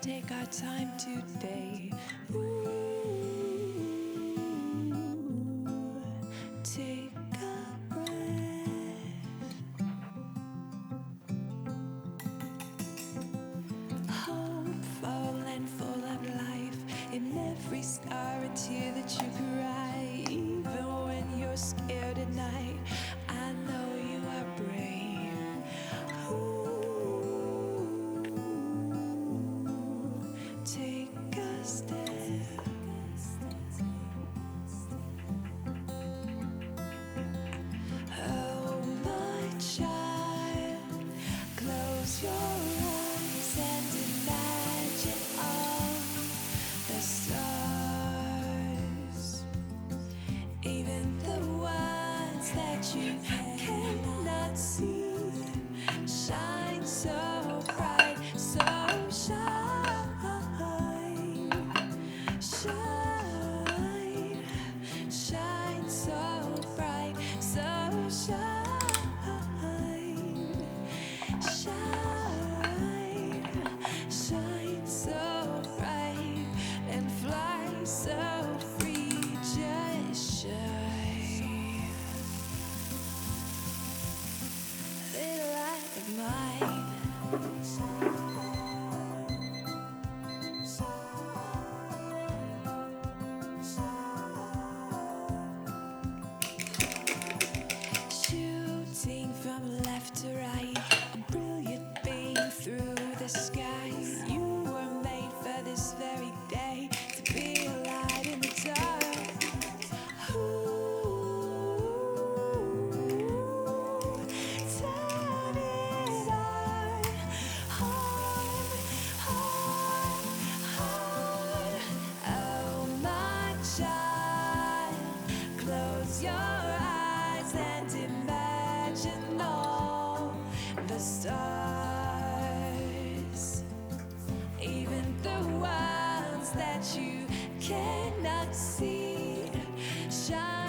take our time today. Ooh, take a breath. Hopeful and full of life. In every scar a tear that you cry. Even when you're scared at night, I know you are brave. Ooh, take a step. Oh, my child, close your eyes and imagine all the stars, even the ones that you cannot see, shine so bright, so shine, shine, shine so bright, so shine, shine, shine so bright and fly so free, just shine. Little light of mine. Shooting from left to right, a brilliant beam through the sky. You were made for this very day, to be a light in the dark. Ooh, turn it on, on. Oh, my child, close your eyes and imagine all the stars, even the ones that you cannot see, shine